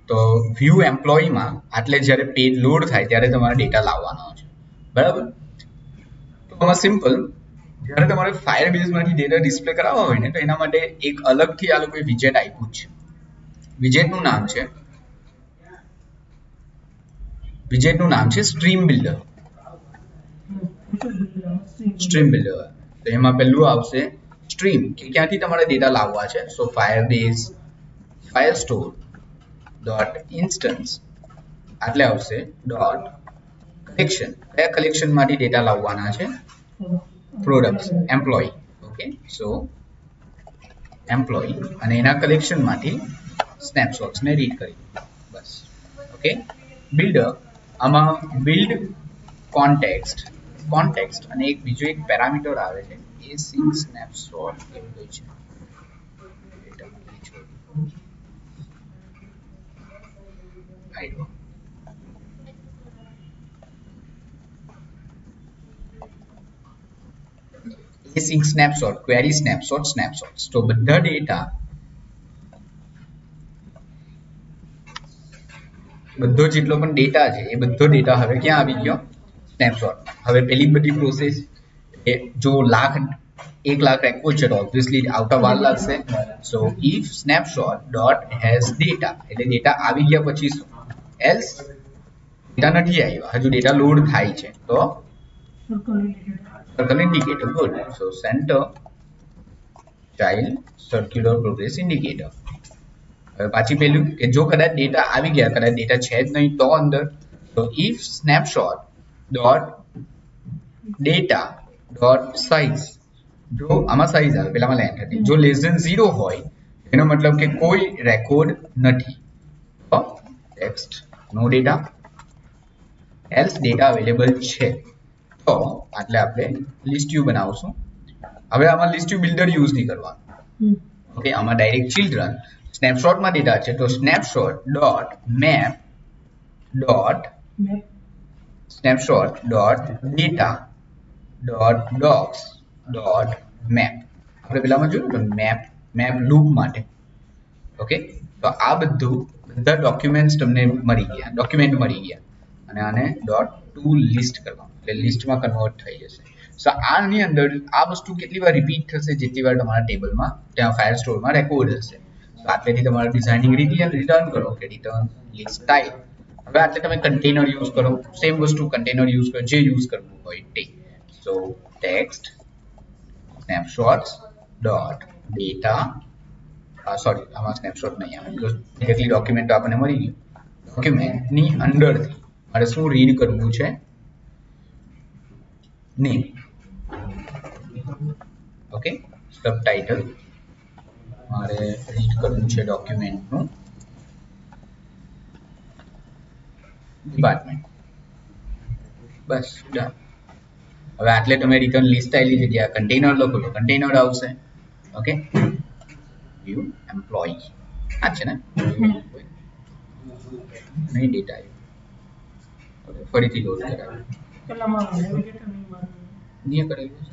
તો વ્યૂ એમ્પ્લોયીમાં આટલે જ્યારે પેજ લોડ થાય ત્યારે તમારે ડેટા લાવવાનો છે, બરાબર. તો આમાં સિમ્પલ, જ્યારે તમારે ફાયરબેઝમાંથી ડેટા ડિસ્પ્લે કરાવવા હોય ને તો એના માટે એક અલગથી આ લોકોએ વિજેટ આપ્યું છે. વિજેટનું નામ છે સ્ટ્રીમ બિલ્ડર. તો એમાં પહેલું આવશે સ્ટ્રીમ, કે ક્યાંથી તમારે ડેટા લાવવા છે. સો ફાયરબેઝ ફાયરસ્ટોર ડોટ ઇન્સ્ટન્સ આટલે આવશે ડોટ કલેક્શન. કયા કલેક્શનમાંથી ડેટા લાવવાના છે? Products employ. Okay, so employ અને એના કલેક્શનમાંથી સ્નેપશોટ્સને રીડ કરી બસ. ઓકે, બિલ્ડર આમાં બિલ્ડ કોન્ટેક્સ્ટ અને એક બીજો એક પેરામીટર આવે છે async snapshot એવું કંઈ છે. async snapshot, query snapshots. તો બધા ડેટા બધો જેટલો પણ ડેટા છે એ બધો ડેટા હવે ક્યાં આવી ગયો? સ્નેપશોટ. હવે પેલી બધી પ્રોસેસ જો 1 લાખ રેકોર્ડ છે તો ઓબ્વિયસલી આઉટ ઓફ 1 લાગશે. સો if snapshot dot has data એટલે ડેટા આવી ગયા પછી શું? એલ્સ ડેટા નથી આવ્યા, હજુ ડેટા લોડ થાય છે તો circle indicator. Good. So centre child circular progress indicator. હવે પાછી પેલું કે જો કદાચ ડેટા આવી ગયા, કદાચ ડેટા છે જ નહીં તો અંદર, તો if snapshot dot data dot size, જો આમાં સાઇઝ આવે પેલામાં લેન્થ હતી, જો લેસ ધેન 0 હોય એનો મતલબ કે કોઈ રેકોર્ડ નથી, તો ટેક્સ્ટ નો ડેટા, એલ્સ ડેટા અવેલેબલ છે. તો આટલે આપણે લિસ્ટ વ્યૂ બનાવશું. હવે આમાં લિસ્ટ વ્યૂ બિલ્ડર યુઝ નહીં કરવાનું. ઓકે, આમાં ડાયરેક્ટ ચિલ્ડ્રન સ્નેપશોટમાં ડેટા છે તો snapshot dot map dot snapshot dot data dot docs dot map. આપણે પેલામાં જોયું તો મેપ લૂપ માટે. ઓકે, તો આ બધા ડોક્યુમેન્ટ મળી ગયા અને આને ડોટ ટુ લિસ્ટ કરવાનું એટલે લિસ્ટમાં કન્વર્ટ થઈ જશે. સો આની અંદર આ વસ્તુ કેટલી વાર રિપીટ થશે? જેટલી વાર તમારા ટેબલમાં ત્યાં ફાયર સ્ટોરમાં રેકોર્ડ હશે. તો આટલેથી તમારે ડિઝાઇનિંગ રિટર્ન કરો કે રિટર્ન લિસ્ટ ટાઈપ. હવે આટલે તમે કન્ટેનર યુઝ કરો, સેમ વસ્તુ કન્ટેનર યુઝ કરો, જે યુઝ કરવું હોય તે. સો ટેક્સ્ટ સ્નેપશોટ્સ ડોટ ડેટા, સોરી આમાં સ્નેપશોટ નહીં આવે બીકોઝ ડાયરેક્ટલી ડોક્યુમેન્ટ આપણને મળી ગયું. ડોક્યુમેન્ટની અંદરથી મારે શું રીડ કરવું છે? નેમ. ઓકે, સબટાઇટલ મારે રીડ કરવું છે ડોક્યુમેન્ટનું ડિપાર્ટમેન્ટ. બસ ડન. હવે આટલે તમે રિટર્ન લિસ્ટ આવેલી જગ્યા કન્ટેનર લખો તો કન્ટેનર આવશે. ઓકે, વ્યૂ એમ્પ્લોયી આ છે ને, નહીં ડેટા આવ્યો. ફરીથી લોડ કરાવ્યું નહીં કરેલું છે.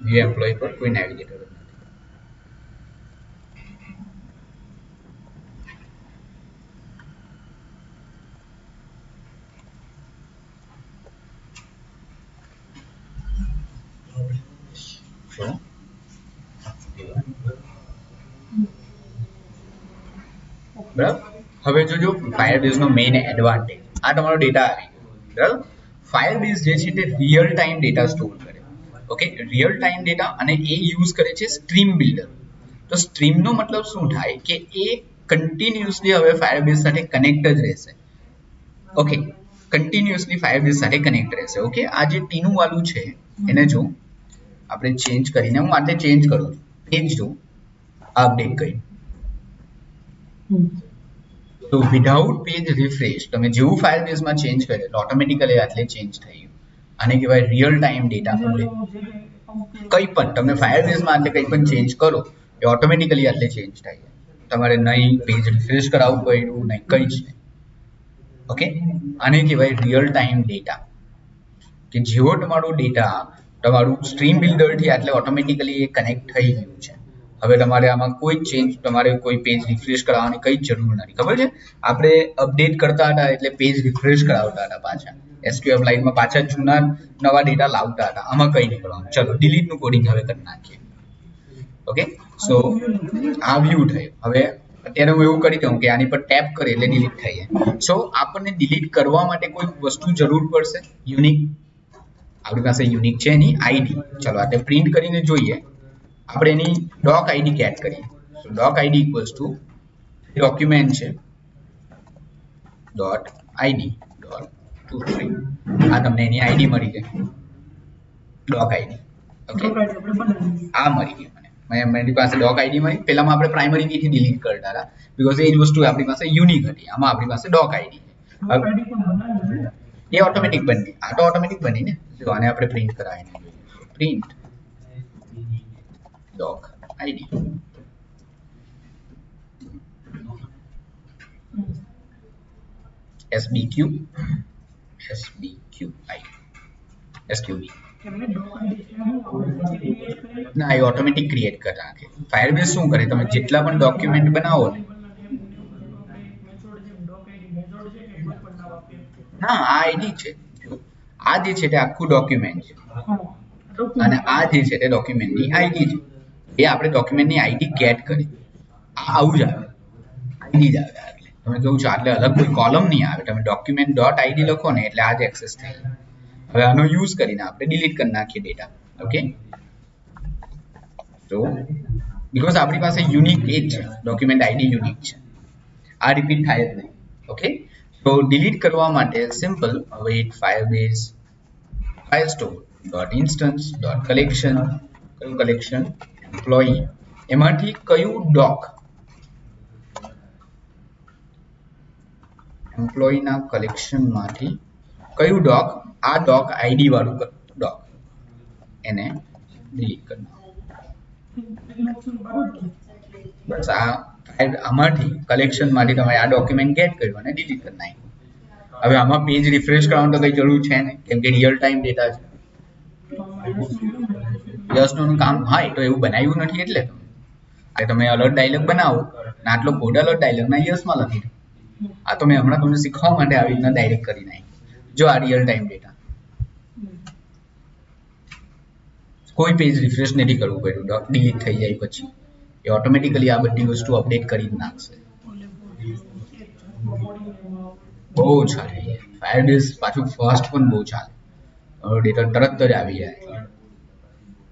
વ્યૂ એમ્પ્લોયી પર કોઈ નેવિગેટર નથી. બરાબર. હવે જોજો ફાયરબેઝનો મેઇન એડવાન્ટેજ, આ તમારો ડેટા આવી ગયો. બરાબર, ફાયરબેઝ જે છે તે રિયલ ટાઈમ ડેટા સ્ટોર કરે. ઓકે, રિયલ ટાઈમ ડેટા, અને એ યુઝ કરે છે સ્ટ્રીમ બિલ્ડર. તો સ્ટ્રીમનો મતલબ શું થાય કે એ કન્ટિન્યુઅસલી હવે ફાયરબેઝ સાથે કનેક્ટ જ રહેશે. ઓકે, કન્ટિન્યુઅસલી ફાયરબેઝ સાથે કનેક્ટ રહેશે. ઓકે, આ જે ટીનું વાળું છે એને જો આપણે ચેન્જ કરીને, હું આટલે ચેન્જ કરું છું, પેજ જો અપડેટ કરી. તો વિધાઉટ પેજ રિફ્રેશ તમે જેવું ફાયરબેઝમાં ચેન્જ કરે તો ઓટોમેટિકલી આટલે ચેન્જ થઈ ગયું. આને કહેવાય રિયલ ટાઈમ ડેટા. કંઈ પણ તમે ફાયરબેઝમાં આટલે કંઈ પણ ચેન્જ કરો એ ઓટોમેટિકલી આટલે ચેન્જ થઈ જાય. તમારે નહીં પેજ રિફ્રેશ કરાવવું પડ્યું, નહીં કંઈ જ નહીં. ઓકે, આને કહેવાય રિયલ ટાઈમ ડેટા. કે જેવો તમારો ડેટા તમારું સ્ટ્રીમ બિલ્ડરથી આટલે ઓટોમેટિકલી એ કનેક્ટ થઈ ગયું છે. હવે તમારે આમાં કોઈ ચેન્જ, તમારે કોઈ પેજ રિફ્રેશ કરાવવાની કઈ જરૂર નથી. ખબર છે, આપણે અપડેટ કરતા હતા એટલે પેજ રિફ્રેશ કરાવતા હતા પાછા એસક્યુએલ લાઇનમાં, પાછા જૂના નવા ડેટા લાવતા હતા. આમાં કઈ નહીં કરવાનું. ચલો ડિલીટ નું કોડિંગ હવે કરી નાખીએ. ઓકે, સો આ વ્યૂ થયું. હવે અત્યારે હું એવું કરી દઉં કે આની પર ટેપ કરે એટલે ડિલીટ થઈ જાય. સો આપણને ડિલીટ કરવા માટે કોઈ વસ્તુ જરૂર પડશે, યુનિક. આપણી પાસે યુનિક છે એની આઈડી. ચલો આપણે પ્રિન્ટ કરીને જોઈએ. આપણે એની doc id કેટ કરીએ. સો doc id equals to document છે ડોટ આઈડી ડોટ 23. આ તમને એની આઈડી મળી ગઈ, doc id. ઓકે, આ મળી ગઈ મને. મારી પાસે doc id મળી. પહેલામાં આપણે પ્રાઇમરી કી થી ડિલીટ કરતા હતા બીકોઝ એ જ વસ્તુ આપણી પાસે યુનિક હતી. આમાં આપણી પાસે doc id છે. એ ઓટોમેટિક બની. આ તો ઓટોમેટિક બની ને. જો આને આપણે પ્રિન્ટ કરાવીને જોઈએ. Print doc id sbq sbqi sqb ના, એ ઓટોમેટિક ક્રિએટ કરી નાખે. ફાયરબેઝ શું કરે, તમે જેટલા પણ ડોક્યુમેન્ટ બનાવો ને, ના આ આઈડી છે. આ જે છે તે આખું ડોક્યુમેન્ટ છે અને આ જે છે તે ડોક્યુમેન્ટની આઈડી છે. એ આપણે ડોક્યુમેન્ટની આઈડી ગેટ કરી. આવું જ આવે, આઈડી જ આવે. એટલે તમે કેવું છે, એટલે અલગ કોઈ કોલમ નહીં આવે. તમે ડોક્યુમેન્ટ ડોટ આઈડી લખો ને એટલે આ જ એક્સેસ થઈ જાય. હવે આનો યુઝ કરીને આપણે ડિલીટ કરી નાખીએ ડેટા. ઓકે, તો બીકોઝ આપણી પાસે યુનિક એ જ છે, ડોક્યુમેન્ટ આઈડી યુનિક છે. આ રિપીટ થાય જ નહીં. ઓકે, તો ડિલીટ કરવા માટે સિમ્પલ. હવે એક Firebase file store dot instance dot collection, કયું કલેક્શન, એમ્પ્લોયી. એમાંથી કયું ડોક, એમ્પ્લોયીના કલેક્શનમાંથી કયું ડોક, આ ડોક આઈડી વાળું ડોક, એને ડિલીટ કરી નાખો. બસ આમાંથી કલેક્શનમાંથી તમારે આ ડોક્યુમેન્ટ ગેટ કર્યું અને ડિલીટ કરી નાખ્યું. હવે આમાં પેજ રિફ્રેશ કરવાનું તો કઈ જરૂર છે ને, કેમ કે રિયલ ટાઈમ ડેટા છે. યસ નું કામ, હા એ તો એવું બનાવ્યું નથી એટલે તમે અલર્ટ ડાયલોગ બનાવો ને આટલો કોડ અલર્ટ ડાયલોગના યસમાં લખી દો. આ તો મેં હમણાં તમને શીખવા માટે આવી રીતના ડાયરેક્ટ કરી નાખી. જો આ રિયલ ટાઈમ ડેટા, કોઈ પેજ રિફ્રેશ નથી કરવું પડ્યું, ડિલીટ થઈ જાય પછી એ ઓટોમેટિકલી આ બધી વસ્તુ અપડેટ કરી નાખશે. બહુ ચાલે ફાયરબેઝ, પાછું ફાસ્ટ પણ બહુ ચાલે. ડેટા તરત જ આવી જાય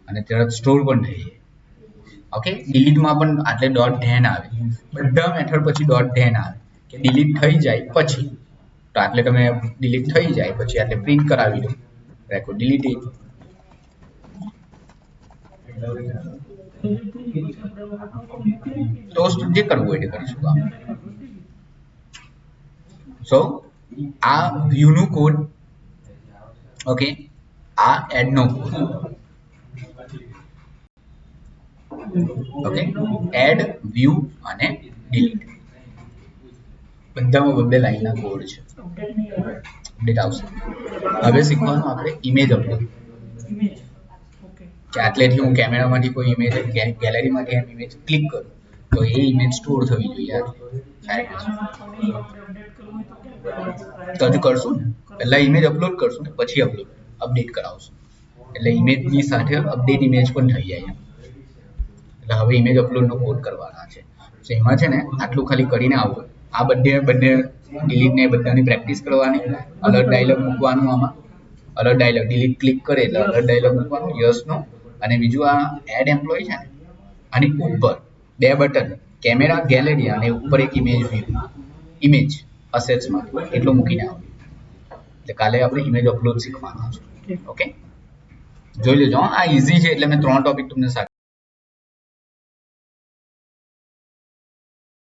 અને તરત સ્ટોર પણ થઈ જાય. ઓકે, ડિલીટમાં પણ આટલે ડોટ ધેન આવે. બધા મેથડ પછી ડોટ ધેન આવે કે ડિલીટ થઈ જાય પછી. તો આટલે તમે ડિલીટ થઈ જાય પછી આટલે પ્રિન્ટ કરાવી દો રેકોર્ડ ડિલીટેડ. તો જે કરવું હોય તે કરીશું કામ. સો આ વ્યૂ નું કોડ, ઓકે, આ એડ નો કોડ. ઓકે, એડ, વ્યૂ અને ડિલીટ બધામાં બબ્બે લાઈનના કોડ છે. અપડેટ આવશે. હવે શીખવાનું આપણે ઇમેજ અપલોડ. કે આટલેથી હું કેમેરામાંથી કોઈ ઇમેજ, ગેલેરીમાંથી એમ ઇમેજ ક્લિક કરું તો એ ઇમેજ સ્ટોર થવી જોઈએ. તો હજુ કરશું ને, પહેલા ઇમેજ અપલોડ કરશું ને પછી અપડેટ કરાવશું. એટલે ઇમેજની સાથે અપડેટ ઇમેજ પણ થઈ જાય. એટલે હવે ઇમેજ અપલોડનો કોડ કરવાના છે. તો એમાં છે ને આટલું ખાલી કરીને આવવું. આ બંને ડિલીટ ને બધાની પ્રેક્ટિસ કરવાની. અલર્ટ ડાયલોગ મૂકવાનું, આમાં અલર્ટ ડાયલોગ ડિલીટ ક્લિક કરે એટલે અલર્ટ ડાયલોગ મૂકવાનું યસ નો. અને બીજું આ એડ એમ્પ્લોયી છે ને, આની ઉપર બે બટન, કેમેરા, ગેલેરી અને ઉપર એક ઇમેજ વ્યૂ, ઇમેજ અસેટ્સમાં એટલું મૂકીને આવું. એટલે કાલે આપણે ઇમેજ અપલોડ શીખવાના છે. ઓકે, જોઈ લેજો. આ ઇઝી છે એટલે મેં 3 ટોપિક તમને સાથે